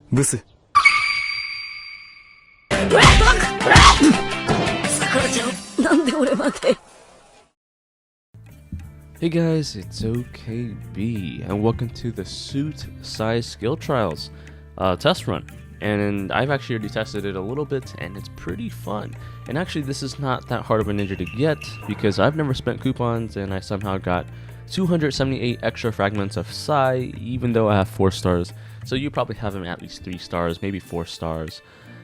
ブス。Hey guys, it's OKB, and welcome to the Sai Skill Trials test run. And I've actually already tested it a little bit, and it's pretty fun. And actually, this is not that hard of a ninja to get, because I've never spent coupons, and I somehow got 278 extra fragments of Sai, even though I have 4 stars. So you probably have him at least 3 stars, maybe 4 stars.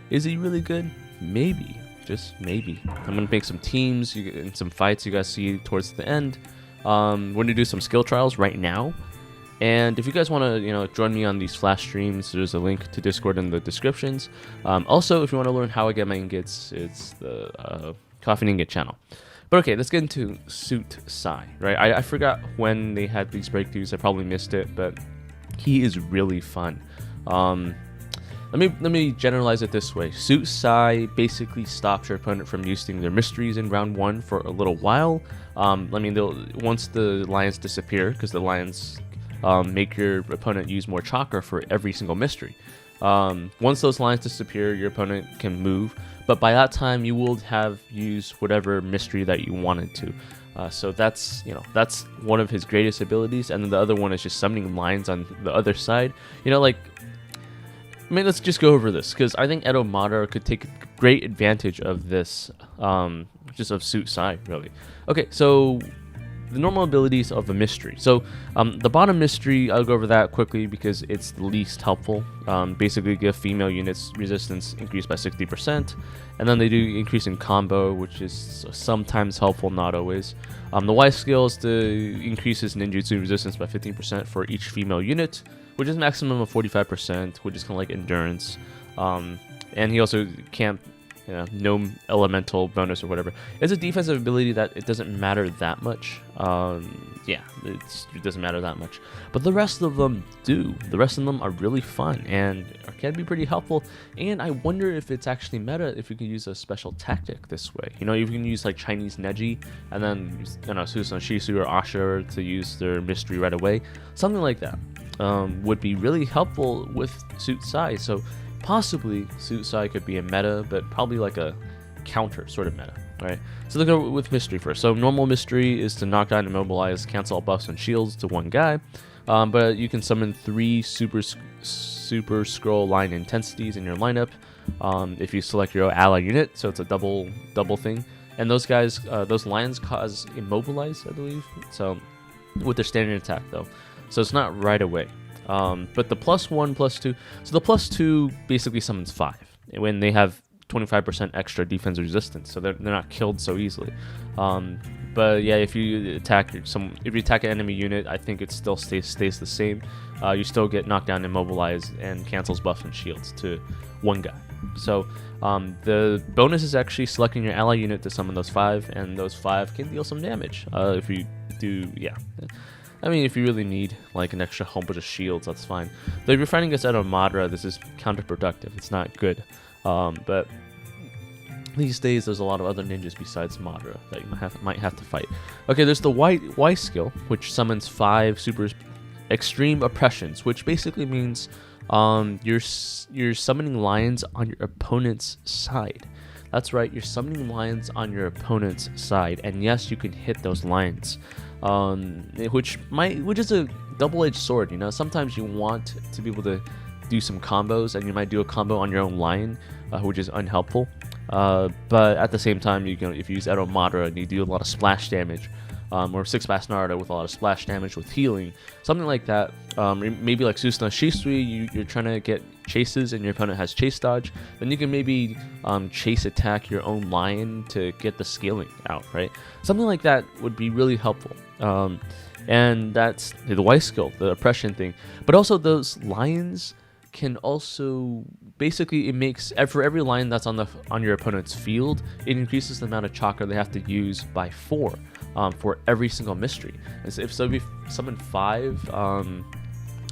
Is he really good? Maybe. Just maybe. I'm going to make some teams and some fights you guys see towards the end. We're going to do some skill trials right now. And if you guys want to, join me on these flash streams, there's a link to Discord in the descriptions. Also, if you want to learn how I get my ingots, it's the Coffin ingot channel. But okay, let's get into Suit Sai, right? I forgot when they had these breakthroughs. I probably missed it, but he is really fun. Let me generalize it this way. Suit Sai basically stops your opponent from using their mysteries in round 1 for a little while. Once the lions disappear, because the lions make your opponent use more chakra for every single mystery. Once those lions disappear, your opponent can move, but by that time you will have used whatever mystery that you wanted to. So that's one of his greatest abilities, and then the other one is just summoning lions on the other side. Let's just go over this, because I think Edo Madara could take great advantage of this, just of Suit Sai, really. Okay, so the normal abilities of a mystery. So the bottom mystery, I'll go over that quickly because it's the least helpful. Basically give female units resistance increased by 60%, and then they do increase in combo, which is sometimes helpful, not always. The Y skill is to increases ninjutsu resistance by 15% for each female unit, which is a maximum of 45%, which is kind of like endurance. And he also can't, no elemental bonus or whatever. It's a defensive ability that it doesn't matter that much. It doesn't matter that much. But the rest of them do. The rest of them are really fun and can be pretty helpful. And I wonder if it's actually meta if you can use a special tactic this way. You can use like Chinese Neji and then Susan Shisu or Asher to use their mystery right away. Something like that would be really helpful with Suit Sai. So possibly Suit Sai could be a meta, but probably like a counter sort of meta, right? So let's go with mystery first. So normal mystery is to knock down, immobilize, cancel all buffs and shields to one guy, but you can summon 3 super scroll line intensities in your lineup if you select your ally unit. So it's a double thing, and those guys, those lions cause immobilize, I believe. So with their standard attack though, so it's not right away. But the +1, +2, so the +2 basically summons 5 when they have 25% extra defense resistance, so they're not killed so easily. But yeah, if you attack an enemy unit, I think it still stays the same. You still get knocked down, immobilized, and cancels buffs and shields to one guy. So the bonus is actually selecting your ally unit to summon those 5, and those 5 can deal some damage. If you do, yeah. If you really need like an extra whole bunch of shields, that's fine. Though if you're fighting against Edo Madara, this is counterproductive. It's not good. But these days, there's a lot of other ninjas besides Madara that you might have to fight. Okay, there's the Y skill, which summons 5 super extreme oppressions, which basically means you're summoning lions on your opponent's side. That's right, you're summoning lions on your opponent's side, and yes, you can hit those lions. Which is a double-edged sword. Sometimes you want to be able to do some combos, and you might do a combo on your own lion, which is unhelpful. But at the same time, if you use Edo Madara and you do a lot of splash damage, or 6-Pass Naruto with a lot of splash damage with healing, something like that. Maybe like Susanoo Shisui, you're trying to get chases and your opponent has chase dodge, then you can maybe chase attack your own lion to get the scaling out, right? Something like that would be really helpful. And that's the Y skill, the oppression thing. But also those lions can also basically, it makes for every lion that's on your opponent's field, it increases the amount of chakra they have to use by 4 for every single mystery. If we summon 5,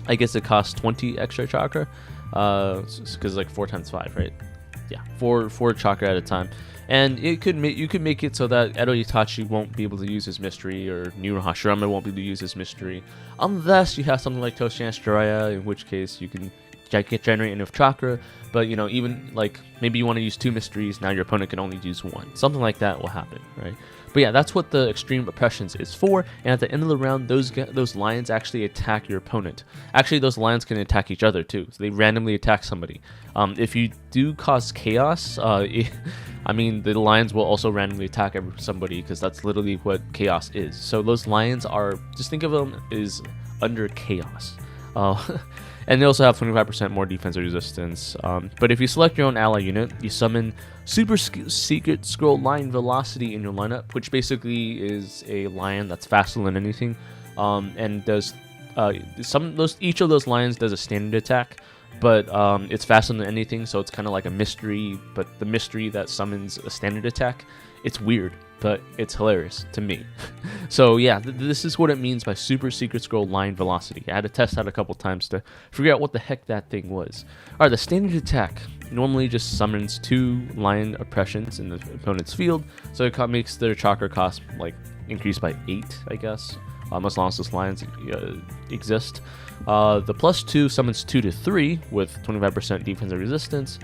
I guess it costs 20 extra chakra, because like 4 times 5, right? Yeah, 4 chakra at a time. And you could make it so that Edo Itachi won't be able to use his mystery, or Niru Hashirama won't be able to use his mystery, unless you have something like Toshian Jiraiya, in which case you can generate enough chakra. But even like maybe you want to use 2 mysteries, now your opponent can only use 1. Something like that will happen, right? But yeah, that's what the extreme oppressions is for. And at the end of the round, those lions actually attack your opponent. Actually, those lions can attack each other too. So they randomly attack somebody. If you do cause chaos, I mean, the lions will also randomly attack somebody, because that's literally what chaos is. So those lions are, just think of them as under chaos. And they also have 25% more defensive resistance. But if you select your own ally unit, you summon Super Secret Scroll Lion Velocity in your lineup, which basically is a lion that's faster than anything, and does each of those lions does a standard attack, but it's faster than anything, so it's kind of like a mystery, but the mystery that summons a standard attack. It's weird, but it's hilarious to me. So yeah, this is what it means by Super Secret Scroll Lion Velocity. I had to test that a couple times to figure out what the heck that thing was. Alright, the standard attack normally just summons 2 lion oppressions in the opponent's field, so it makes their chakra cost like increase by 8, I guess, as long as those lions exist. The +2 summons 2 to 3 with 25% defensive resistance.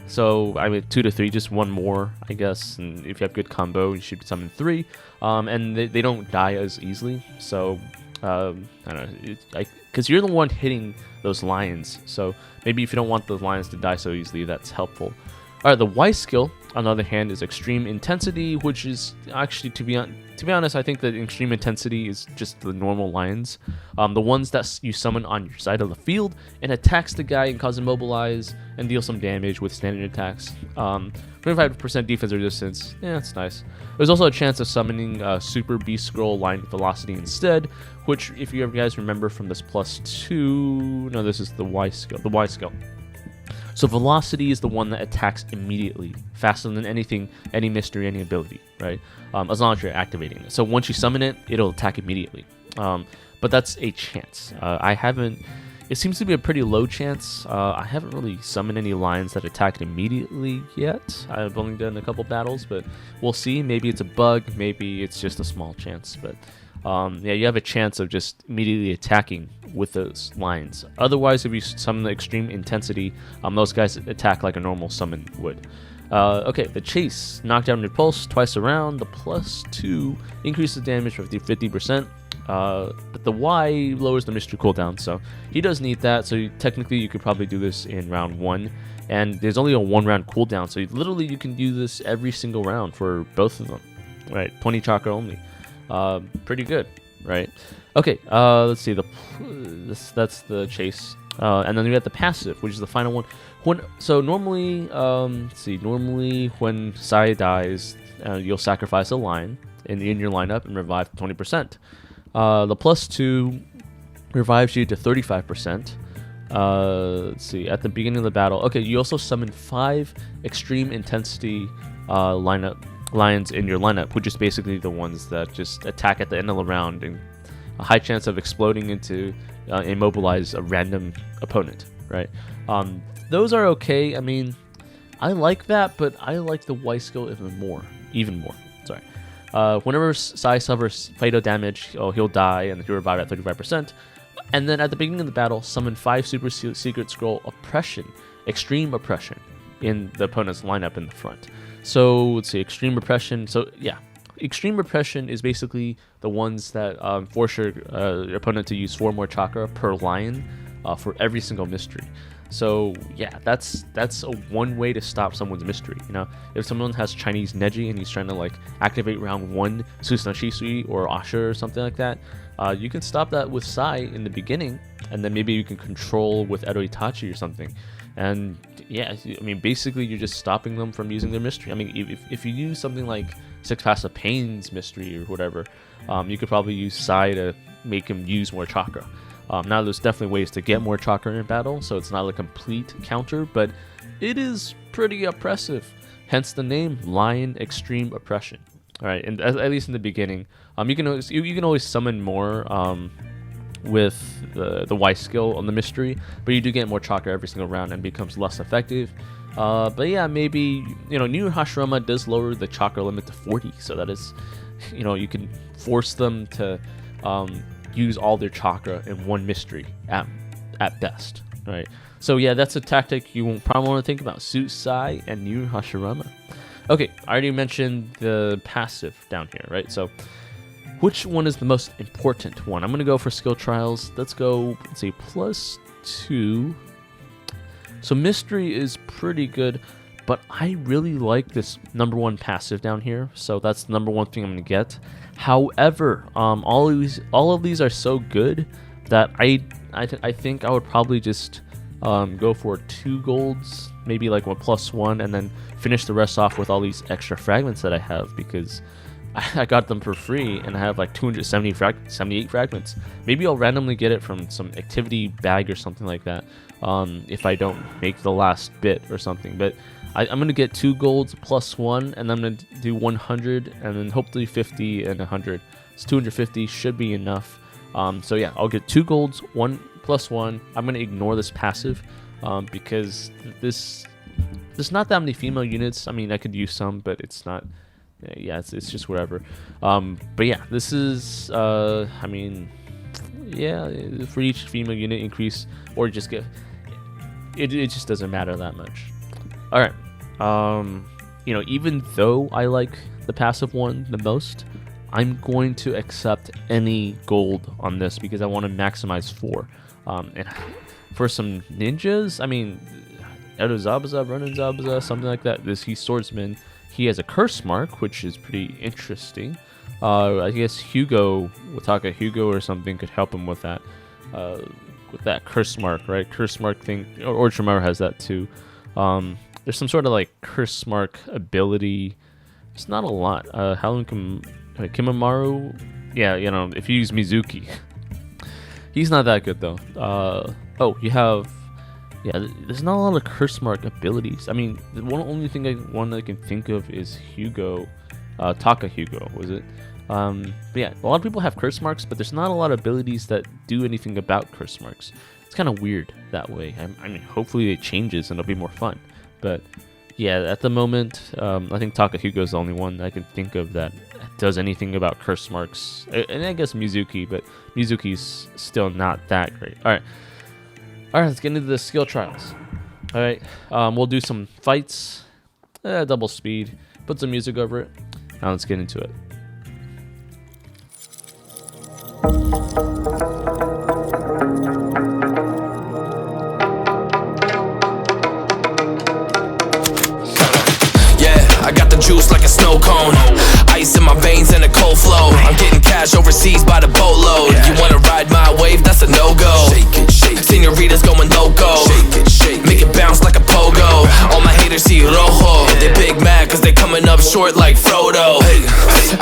So I mean 2 to 3, just 1 more, I guess. And if you have good combo, you should summon 3. And they don't die as easily. So I don't know, because you're the one hitting those lions. So maybe if you don't want those lions to die so easily, that's helpful. All right, the Y skill, on the other hand, is Extreme Intensity, which is actually, to be honest, I think that Extreme Intensity is just the normal lions, the ones that you summon on your side of the field, and attacks the guy and cause him immobilize and deal some damage with standard attacks. 25% defense resistance, yeah, that's nice. There's also a chance of summoning Super Beast Scroll Lion Velocity instead, which, if you guys remember from this +2, no, this is the Y skill. So Velocity is the one that attacks immediately, faster than anything, any mystery, any ability, right? As long as you're activating it. So once you summon it, it'll attack immediately. But that's a chance. It seems to be a pretty low chance. I haven't really summoned any lions that attack immediately yet. I've only done a couple battles, but we'll see. Maybe it's a bug, maybe it's just a small chance. But yeah, you have a chance of just immediately attacking with those lions. Otherwise, if you summon the Extreme Intensity, those guys attack like a normal summon would. Okay, the Chase, knockdown and repulse twice around. The +2 increases damage by 50%. But the Y lowers the mystery cooldown, so he does need that. So technically, you could probably do this in round 1, and there's only a 1-round cooldown. So literally, you can do this every single round for both of them. Right, 20 chakra only. Pretty good, right? Okay, let's see. That's the Chase, and then we have the passive, which is the final one. Normally, normally when Sai dies, you'll sacrifice a lion in your lineup and revive 20%. The +2 revives you to 35%. Let's see, at the beginning of the battle. Okay, you also summon 5 Extreme Intensity lions in your lineup, which is basically the ones that just attack at the end of the round and a high chance of exploding into immobilize a random opponent, right? Those are okay. I mean, I like that, but I like the Y skill even more. Sorry. Whenever Sai suffers fatal damage, he'll die and he'll revive at 35%. And then at the beginning of the battle, summon 5 Super Secret Scroll Extreme Oppression in the opponent's lineup in the front. So let's see, Extreme Oppression. So yeah, Extreme Oppression is basically the ones that force your opponent to use 4 more chakra per lion for every single mystery. So yeah, that's one way to stop someone's mystery. If someone has Chinese Neji and he's trying to like activate round 1 Susan Shisui or Asha or something like that, you can stop that with Sai in the beginning, and then maybe you can control with Edo Itachi or something. And yeah, I mean, basically you're just stopping them from using their mystery. I mean, if you use something like 6 Paths of Pain's mystery or whatever, you could probably use Sai to make him use more chakra. Now there's definitely ways to get more chakra in battle, so it's not a complete counter, but it is pretty oppressive. Hence the name Lion Extreme Oppression. All right, and at least in the beginning, you can always summon more with the Y skill on the mystery, but you do get more chakra every single round and becomes less effective. But yeah, maybe New Hashirama does lower the chakra limit to 40, so that is, you can force them to use all their chakra in one mystery at best. right? So yeah, that's a tactic you won't probably want to think about. Suit Sai and Yu Hashirama. Okay, I already mentioned the passive down here, right? So which one is the most important one? I'm going to go for skill trials. Let's go, let's say +2. So mystery is pretty good, but I really like this #1 passive down here. So that's the #1 thing I'm going to get. However, all of these are so good that I think I would probably just go for 2 golds, maybe like a +1, and then finish the rest off with all these extra fragments that I have, because I got them for free and I have like 78 fragments. Maybe I'll randomly get it from some activity bag or something like that if I don't make the last bit or something. But I'm going to get 2 golds +1, and I'm going to do 100 and then hopefully 50 and 100. So 250 should be enough. So yeah, I'll get 2 golds, 1 +1. I'm going to ignore this passive because there's not that many female units. I mean, I could use some, but it's not. Yeah, it's just whatever. But yeah, this is I mean, yeah, for each female unit increase, or just get it just doesn't matter that much. All right, you know, even though I like the passive one the most, I'm going to accept any gold on this because I want to maximize 4. And for some ninjas, I mean, Edo Zabuza, Ronin Zabuza, something like that. He's swordsman. He has a curse mark, which is pretty interesting. I guess Hugo, Wataka Hugo or something, could help him with that curse mark, right? Curse mark thing. Or Orochimaru has that too. There's some sort of like curse mark ability. It's not a lot. Kimamaru, yeah, you know, if you use Mizuki, he's not that good though. Oh, you have. Yeah, there's not a lot of curse mark abilities. I mean, the only thing I can think of is Hugo, Taka Hugo, was it? But yeah, a lot of people have curse marks, but there's not a lot of abilities that do anything about curse marks. It's kind of weird that way. I mean, hopefully it changes and it'll be more fun. But yeah, at the moment, I think Taka Hugo is the only one I can think of that does anything about curse marks. And I guess Mizuki, but Mizuki's still not that great. All right, let's get into the skill trials. All right, we'll do some fights, double speed, put some music over it. Now let's get into it. Yeah, I got the juice like a snow cone. Ice in my veins and a cold flow. I'm getting cash overseas by the boatload. You wanna ride my wave? That's a no-go. Senoritas going loco. Make it bounce like a pogo. All my haters see rojo. They big mad cause they coming up short like Frodo.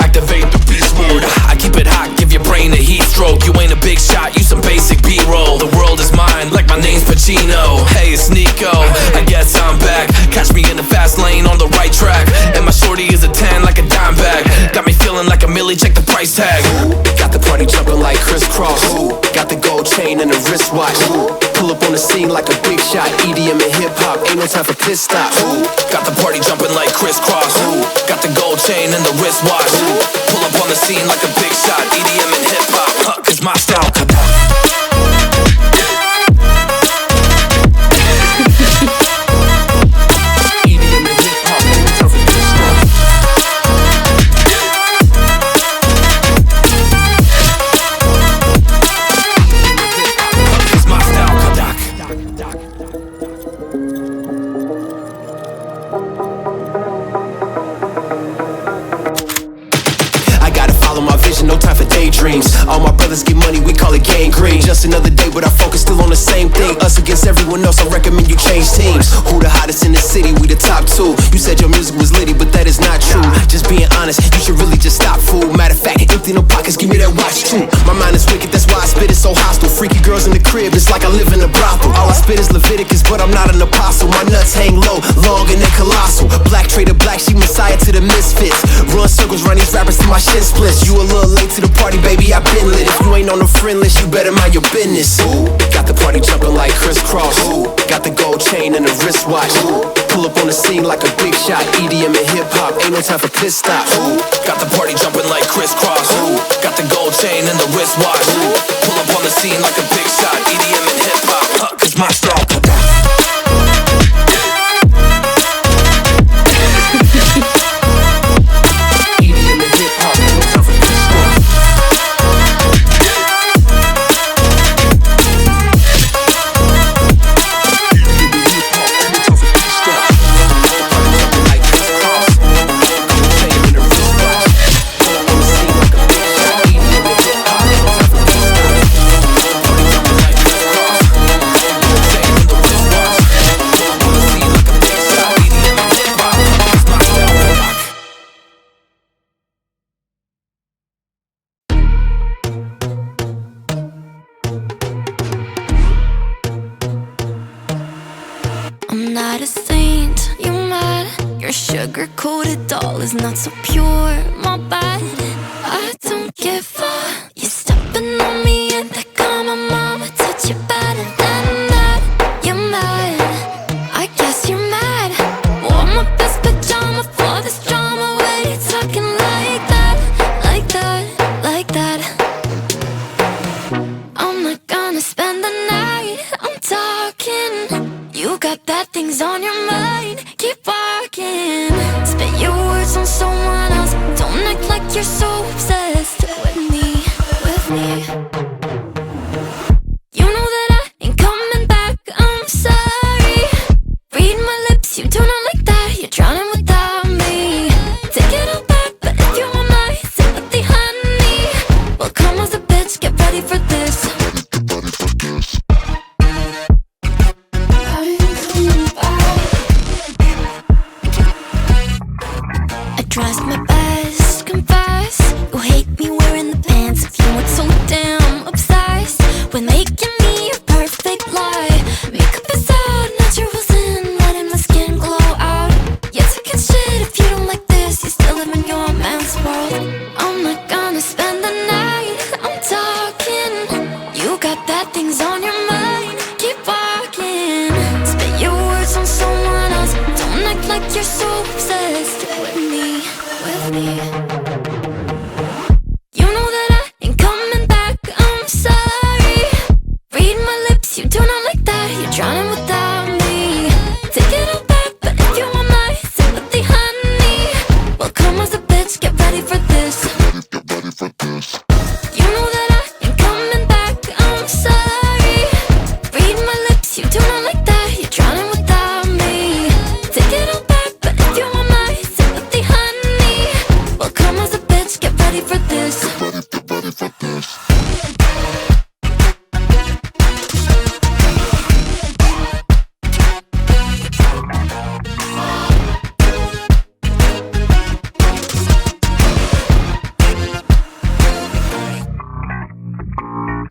Activate the beast mode. I keep it hot, give your brain a heat stroke. You ain't a big shot, you some basic B-roll. The world is mine like my name's Pacino. Hey, it's Nico, I guess I'm back. Catch me in the fast lane on the right track. And my shorty is a 10 like a dime bag. Got me feeling like a milli, check the price tag. Got the party jumping like crisscross. Got the gold chain and the wristwatch. Pull up on the scene like a big shot. EDM and hip hop, ain't no time for piss stops. Got the party jumping like crisscross. Got the gold chain and the wristwatch. Pull up on the scene like a big shot. EDM and hip hop, cause my style. No time for daydreams. All my brothers get money, we call it gangrene. Just another day, but our focus still on the same thing. Us against everyone else, I recommend you change teams. Who the hottest in the city? We the top 2. You said your music was litty, but that is not true. Just being honest, you should really just stop, fool. Matter of fact, empty no pockets, give me that watch too. My mind is wicked, that's why I spit it so hostile. Freaky girls in the crib, it's like I live in a brothel. All I spit is Leviticus, but I'm not an apostle. My nuts hang low, long and they colossal. Black trader black, she messiah to the misfits. Run circles, run these rappers till my shit splits. You a little late to the party, baby, I been lit. If you ain't on the friend list, you better mind your business. Got the party jumping like crisscross. Got the gold chain and a wristwatch. Pull up on the scene like a big shot. EDM and hip hop, ain't no time for pit stops. Got the party jumping like crisscross. Got the gold chain and the wristwatch. Pull up on the scene like a big shot. EDM and hip hop, cause my style. I'm not a saint, you mad? Your sugar-coated doll is not so pure, my bad. I don't give a. You're stepping on me and that got my mama touch you better than that. You're mad, I guess you're mad. Wore my best pajama for this drama. Why you talking like that, like that, like that? I'm not gonna spend the night, I'm talking. You got bad things on your mind, keep walking. Spit your words on someone else. Don't act like you're so obsessed with me, with me. You know that I ain't coming back, I'm sorry. Read my lips, you do not like that. You're drowning without me. Take it all back, but if you want my sympathy, honey, well come as a bitch, get ready for this. Tries my best, confess. You hate me wearing the pants. If you weren't so damn obsessed with making me a perfect lie. Makeup is out, naturals in, letting my skin glow out. You're taking shit if you don't like this. You still live in your man's world. I'm not gonna spend the night, I'm talking. You got bad things on your mind, keep walking. Spit your words on someone else. Don't act like you're so obsessed with me, with me. You know that I ain't coming back, I'm sorry. Read my lips, you do not like that. You're drowning without me. Take it all back, but if you want my sympathy, honey, well come as a bitch, get ready for this. Get ready for this. You know that I ain't coming back, I'm sorry. Read my lips, you do not like that. You're drowning without me. Take it all back, but if you want my sympathy, honey, well come as a bitch, get ready for this. Get ready for this.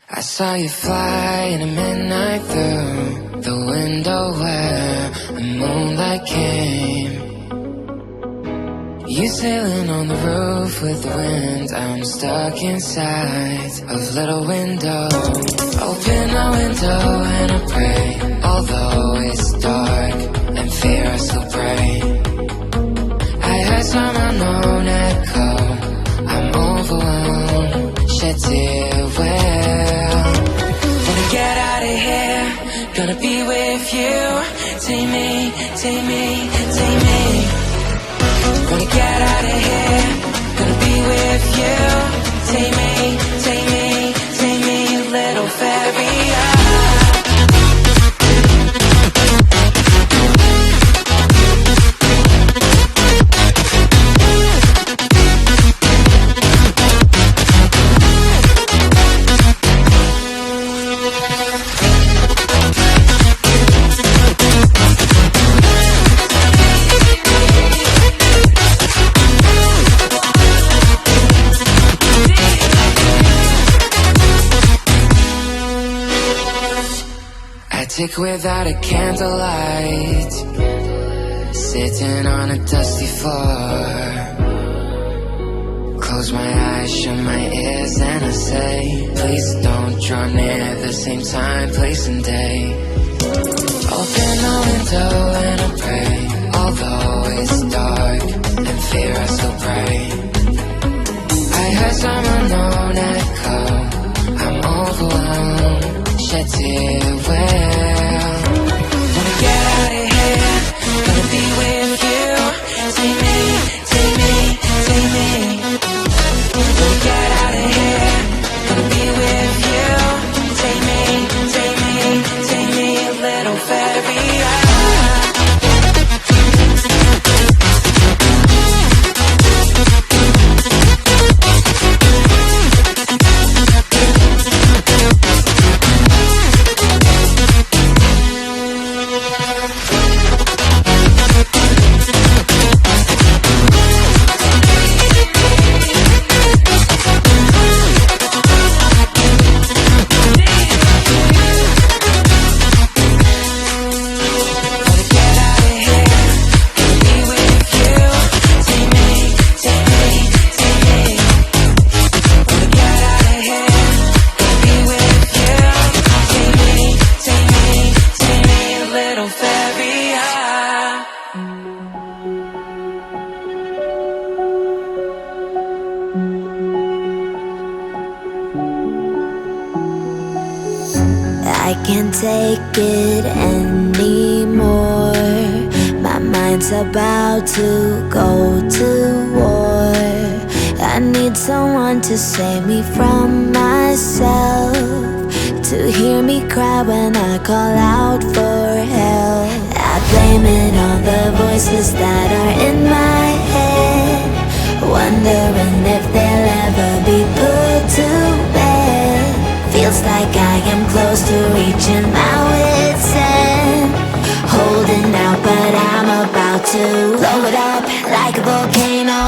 I saw you fly in the midnight through the window where the moonlight came. You sailing on the roof with the wind. I'm stuck inside of little window. Open a window and I pray. Although it's dark and fear I still pray. I heard some unknown echo. I'm overwhelmed, shed tear well. Wanna get out of here, gonna be with you. Take me, take me, take me. Wanna get out of here, gonna be with you. Take me, take me, take me, little fairy. Sick without a candlelight, sitting on a dusty floor. Close my eyes, shut my ears, and I say, please don't draw near the same time, place, and day. Open the fairy. I can't take it anymore. My mind's about to go to war. I need someone to save me from myself, to hear me cry when I call out for help. I blame it on the voices that are in my head, wondering if they'll ever be put to bed. Feels like I am close to reaching my wit's end, holding out but I'm about to blow it up like a volcano.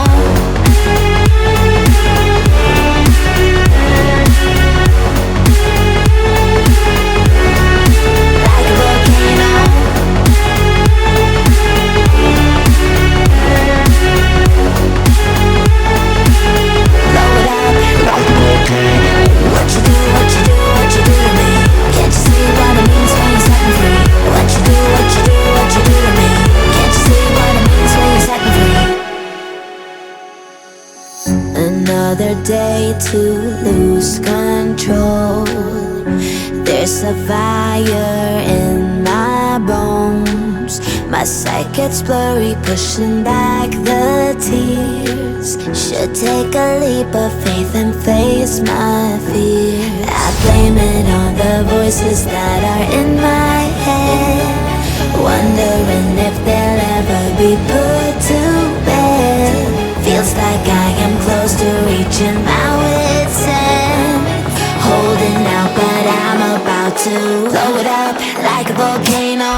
Another day to lose control. There's a fire in my bones. My sight gets blurry, pushing back the tears. Should take a leap of faith and face my fear. I blame it on the voices that are in my head, wondering if they'll ever be put to bed. Feels like I am close to reaching my wit's end, holding out but I'm about to blow it up like a volcano.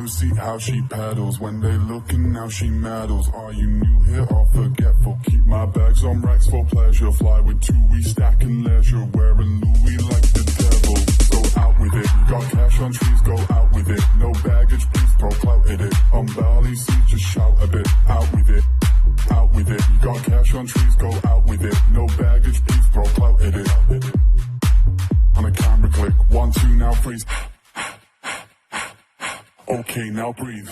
See how she paddles when they looking, now she matters. Are you new here or forgetful? Keep my bags on racks for pleasure. Fly with two, we stacking leisure. Wearing Louis like the devil. Go out with it. Got cash on trees, go out with it. No baggage, please throw clout at it. On Bali seats, just shout a bit. Out with it. Out with it. Got cash on trees, go out with it. No baggage, please throw clout at it. On a camera click, 1, 2, now freeze. Okay, now breathe.